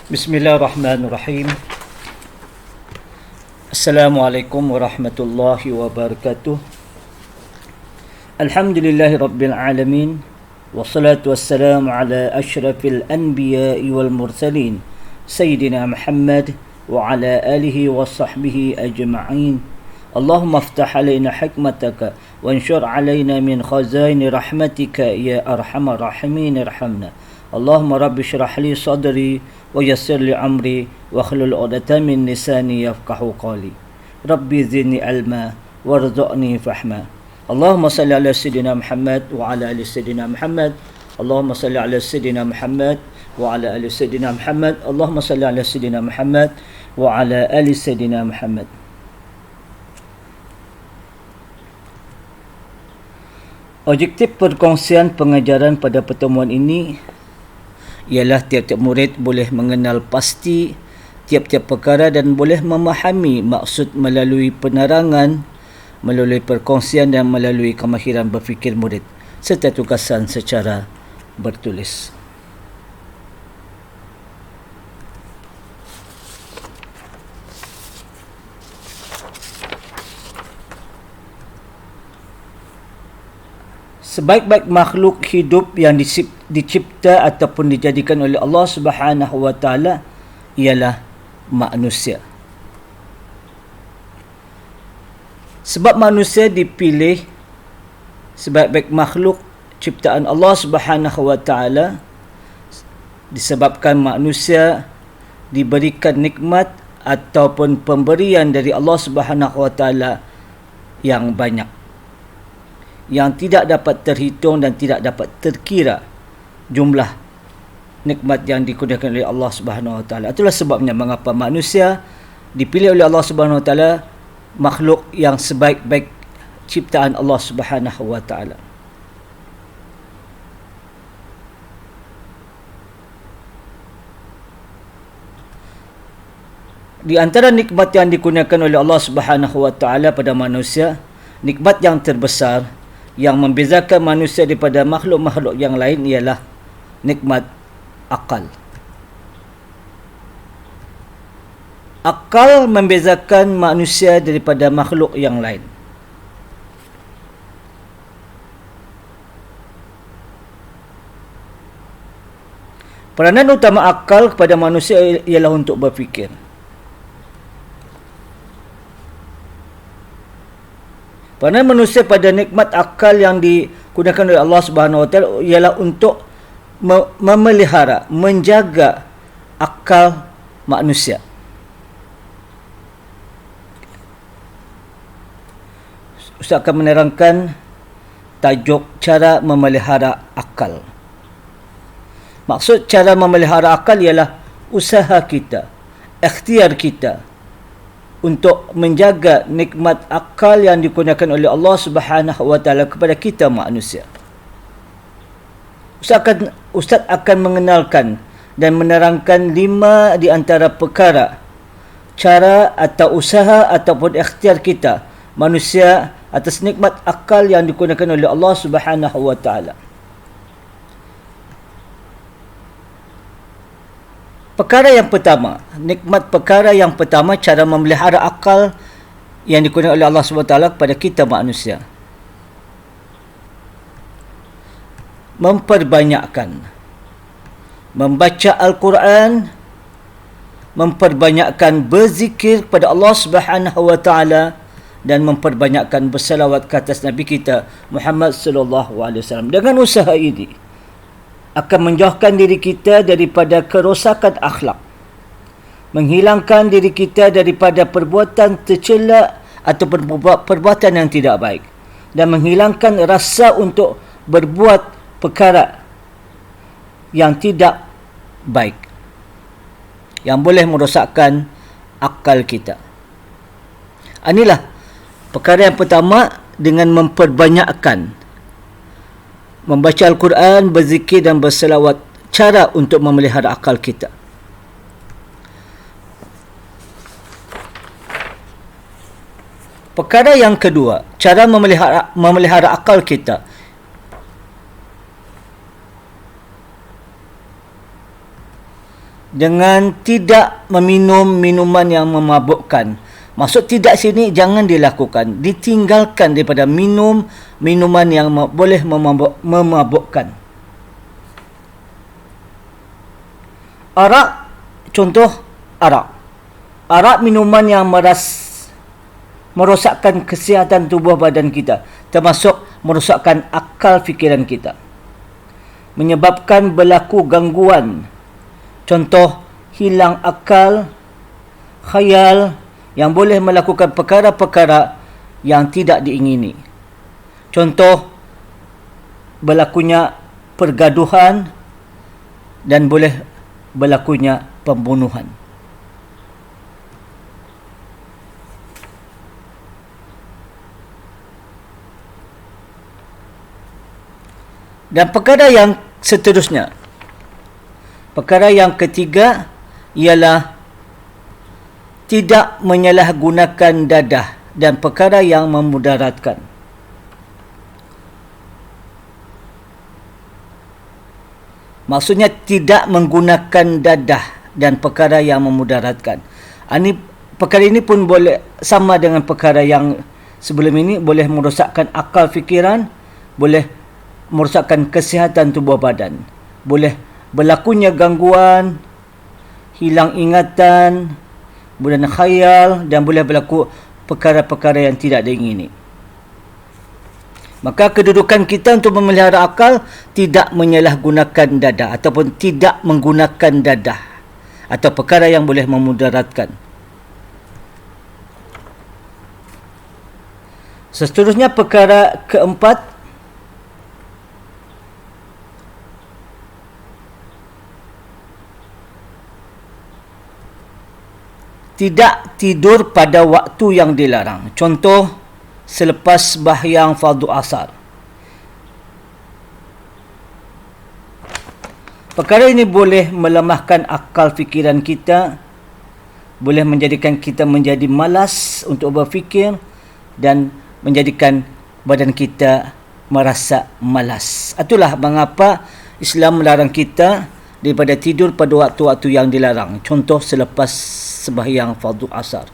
Bismillahirrahmanirrahim. Assalamualaikum warahmatullahi wabarakatuh. Alhamdulillahi rabbil alamin. Wassalatu wassalamu ala asyrafil anbiya'i wal mursalin Sayyidina Muhammad wa ala alihi wa sahbihi ajma'in. Allahumma aftah alaina hikmataka wa anshur alaina min khazaini rahmatika ya arhamar rahimin irhamna. Allahumma rabbi syrah li sadri wa yassir li amri wa hlul 'uqdatam min lisani yafqahu qawli. Rabbi zidni ilma warzuqni fahma. Allahumma salli ala sayyidina Muhammad wa ala ali sayyidina Muhammad. Allahumma salli ala sayyidina Muhammad wa ala ali sayyidina Muhammad. Allahumma salli ala sayyidina Muhammad wa ala ali sayyidina Muhammad. Objektif perkongsian pengajaran pada pertemuan ini ialah tiap-tiap murid boleh mengenal pasti tiap-tiap perkara dan boleh memahami maksud melalui penerangan, melalui perkongsian dan melalui kemahiran berfikir murid serta tugasan secara bertulis. Sebaik-baik makhluk hidup yang dicipta ataupun dijadikan oleh Allah Subhanahu wa taala ialah manusia. Sebab manusia dipilih sebaik-baik makhluk ciptaan Allah Subhanahu wa taala disebabkan manusia diberikan nikmat ataupun pemberian dari Allah Subhanahu wa taala yang banyak, yang tidak dapat terhitung dan tidak dapat terkira jumlah nikmat yang dikurniakan oleh Allah Subhanahu wa taala. Itulah sebabnya mengapa manusia dipilih oleh Allah Subhanahu wa taala makhluk yang sebaik-baik ciptaan Allah Subhanahu wa taala. Di antara nikmat yang dikurniakan oleh Allah Subhanahu wa taala pada manusia, nikmat yang terbesar yang membezakan manusia daripada makhluk-makhluk yang lain ialah nikmat akal. Akal membezakan manusia daripada makhluk yang lain. Peranan utama akal kepada manusia ialah untuk berfikir. Peranan manusia pada nikmat akal yang digunakan oleh Allah Subhanahu wa taala ialah untuk memelihara, menjaga akal manusia. Ustaz akan menerangkan tajuk cara memelihara akal. Maksud cara memelihara akal ialah usaha kita, ikhtiar kita untuk menjaga nikmat akal yang dikurniakan oleh Allah Subhanahu wa taala kepada kita manusia. Ustaz akan mengenalkan dan menerangkan 5 di antara perkara, cara atau usaha ataupun ikhtiar kita manusia atas nikmat akal yang dikurniakan oleh Allah Subhanahu wa taala. Perkara yang pertama, nikmat perkara yang pertama, cara memelihara akal yang dikurniakan oleh Allah SWT kepada kita manusia. Memperbanyakkan membaca Al-Quran, memperbanyakkan berzikir kepada Allah Subhanahu wa taala dan memperbanyakkan berselawat ke atas Nabi kita Muhammad sallallahu alaihi wasallam. Dengan usaha ini akan menjauhkan diri kita daripada kerosakan akhlak, menghilangkan diri kita daripada perbuatan tercela atau perbuatan yang tidak baik, dan menghilangkan rasa untuk berbuat perkara yang tidak baik yang boleh merosakkan akal kita. Inilah perkara yang pertama, dengan memperbanyakkan membaca Al-Quran, berzikir dan berselawat, cara untuk memelihara akal kita. Perkara yang kedua, cara memelihara akal kita dengan tidak meminum minuman yang memabukkan. Maksud tidak sini jangan dilakukan, ditinggalkan daripada minum minuman yang boleh memabukkan. Arak, contoh arak. Arak minuman yang merosakkan kesihatan tubuh badan kita, termasuk merosakkan akal fikiran kita, menyebabkan berlaku gangguan. Contoh, hilang akal, khayal, yang boleh melakukan perkara-perkara yang tidak diingini. Contoh, berlakunya pergaduhan dan boleh berlakunya pembunuhan. Dan perkara yang seterusnya, perkara yang ketiga ialah tidak menyalahgunakan dadah dan perkara yang memudaratkan. Maksudnya tidak menggunakan dadah dan perkara yang memudaratkan. Perkara ini pun boleh sama dengan perkara yang sebelum ini, boleh merosakkan akal fikiran, boleh merosakkan kesihatan tubuh badan, boleh berlakunya gangguan, hilang ingatan, kemudian khayal, dan boleh berlaku perkara-perkara yang tidak diingini. Maka kedudukan kita untuk memelihara akal tidak menyalahgunakan dadah ataupun tidak menggunakan dadah atau perkara yang boleh memudaratkan. Seterusnya perkara keempat, tidak tidur pada waktu yang dilarang. Contoh, selepas sembahyang fardu asar. Perkara ini boleh melemahkan akal fikiran kita, boleh menjadikan kita menjadi malas untuk berfikir dan menjadikan badan kita merasa malas. Itulah mengapa Islam melarang kita daripada tidur pada waktu-waktu yang dilarang. Contoh, selepas sembahyang fardu asar.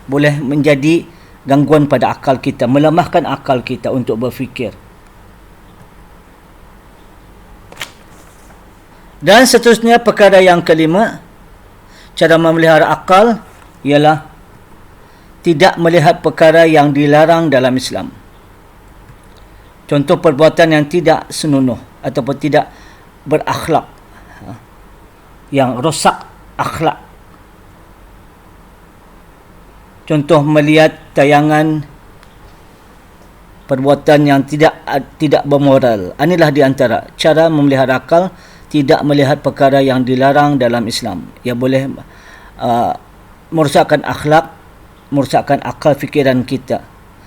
Boleh menjadi gangguan pada akal kita, melemahkan akal kita untuk berfikir. Dan seterusnya perkara yang kelima, cara memelihara akal ialah tidak melihat perkara yang dilarang dalam Islam. Contoh, perbuatan yang tidak senonoh ataupun tidak berakhlak, yang rosak akhlak. Contoh, melihat tayangan perbuatan yang tidak bermoral. Inilah di antara cara memelihara akal, tidak melihat perkara yang dilarang dalam Islam. Ia boleh merosakkan akhlak, merosakkan akal fikiran kita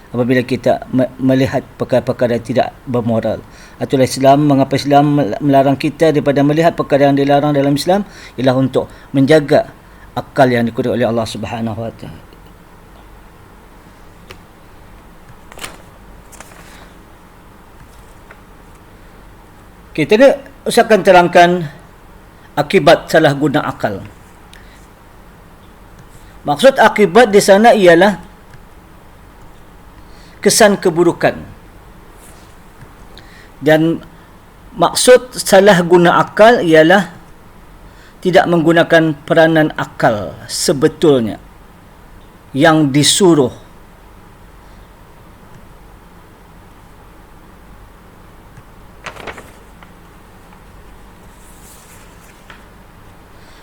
apabila kita melihat perkara-perkara yang tidak bermoral. Itulah Islam, mengapa Islam melarang kita daripada melihat perkara yang dilarang dalam Islam, ialah untuk menjaga akal yang dikurniakan oleh Allah Subhanahu Wa Taala. Kita ni usahakan terangkan akibat salah guna akal. Maksud akibat di sana ialah kesan keburukan. Dan maksud salah guna akal ialah tidak menggunakan peranan akal sebetulnya yang disuruh.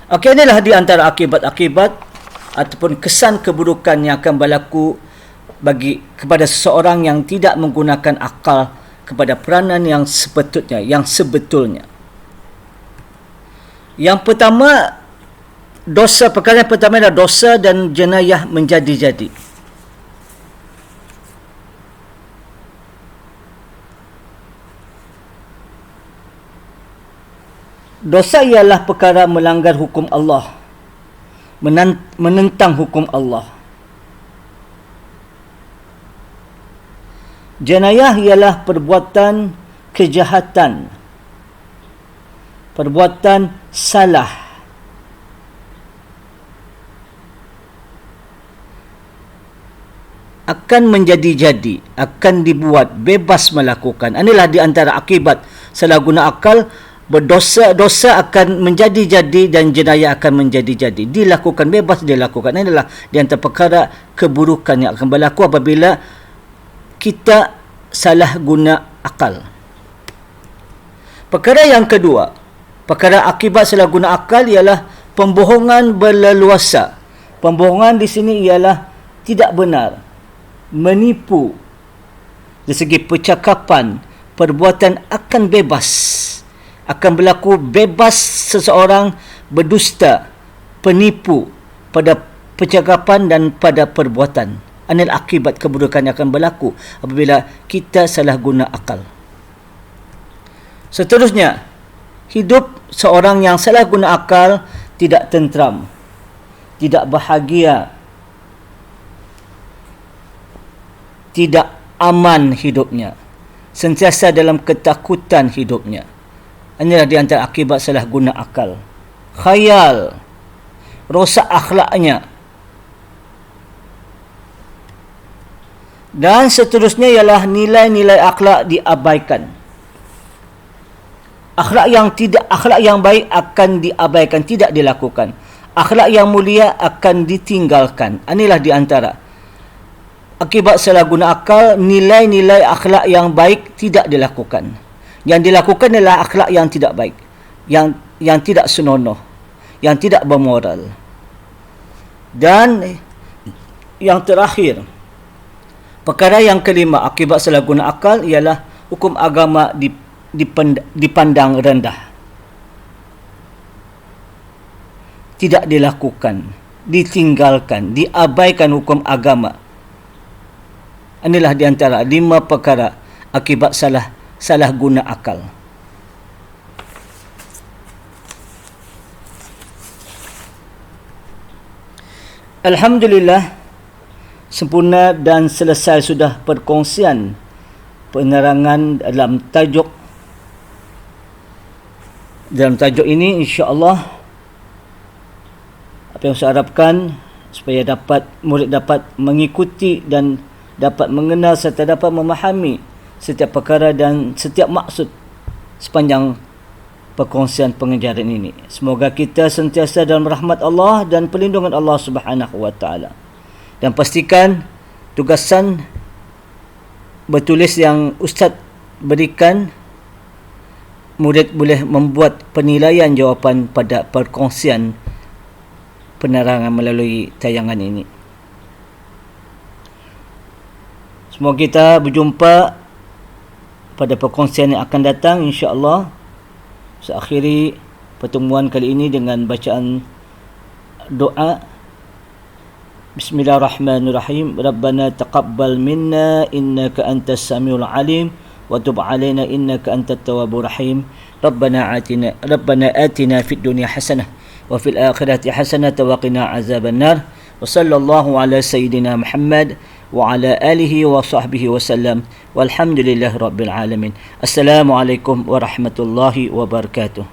Okey, inilah di antara akibat-akibat ataupun kesan keburukan yang akan berlaku kepada seseorang yang tidak menggunakan akal kepada peranan yang sepatutnya, yang sebetulnya. Yang pertama, perkara yang pertama adalah dosa dan jenayah menjadi-jadi. Dosa ialah perkara melanggar hukum Allah, menentang hukum Allah. Jenayah ialah perbuatan kejahatan, perbuatan salah akan menjadi-jadi, akan dibuat, bebas melakukan. Inilah di antara akibat salah guna akal, berdosa-dosa akan menjadi-jadi dan jenayah akan menjadi-jadi. Dilakukan, bebas dilakukan. Inilah di antara perkara keburukan yang akan berlaku apabila kita salah guna akal. Perkara yang kedua, perkara akibat salah guna akal ialah pembohongan berleluasa. Pembohongan di sini ialah tidak benar, menipu. Dari segi percakapan, perbuatan akan bebas. Akan berlaku bebas seseorang berdusta, penipu pada percakapan dan pada perbuatan. Inilah akibat keburukan yang akan berlaku apabila kita salah guna akal. Seterusnya, hidup seorang yang salah guna akal tidak tenteram, tidak bahagia, tidak aman hidupnya, sentiasa dalam ketakutan hidupnya. Inilah di antara akibat salah guna akal. Khayal, rosak akhlaknya. Dan seterusnya ialah nilai-nilai akhlak diabaikan. Akhlak yang baik akan diabaikan, tidak dilakukan. Akhlak yang mulia akan ditinggalkan. Inilah di antara akibat salah guna akal, nilai-nilai akhlak yang baik tidak dilakukan. Yang dilakukan adalah akhlak yang tidak baik, yang tidak senonoh, yang tidak bermoral. Dan yang terakhir, perkara yang kelima akibat salah guna akal ialah hukum agama dipandang rendah, tidak dilakukan, ditinggalkan, diabaikan hukum agama. Inilah di antara 5 perkara akibat salah guna akal. Alhamdulillah, sempurna dan selesai sudah perkongsian penerangan dalam tajuk ini. InsyaAllah apa yang saya harapkan supaya murid dapat mengikuti dan dapat mengenal serta dapat memahami setiap perkara dan setiap maksud sepanjang perkongsian pengajaran ini. Semoga kita sentiasa dalam rahmat Allah dan perlindungan Allah Subhanahu wa taala. Dan pastikan tugasan bertulis yang ustaz berikan, murid boleh membuat penilaian jawapan pada perkongsian penerangan melalui tayangan ini. Semoga kita berjumpa pada perkongsian yang akan datang, insya-Allah. Saya akhiri pertemuan kali ini dengan bacaan doa. Bismillahirrahmanirrahim. Rabbana taqabbal minna innaka antas samiul alim wa tub alaina innaka antat tawwabur rahim. Rabbana atina fid dunya hasanah wa fil akhirati hasanah wa qina azabannar. Wa sallallahu ala sayyidina Muhammad wa ala alihi wa sahbihi wa sallam. Walhamdulillahi rabbil alamin. Assalamualaikum warahmatullahi wabarakatuh.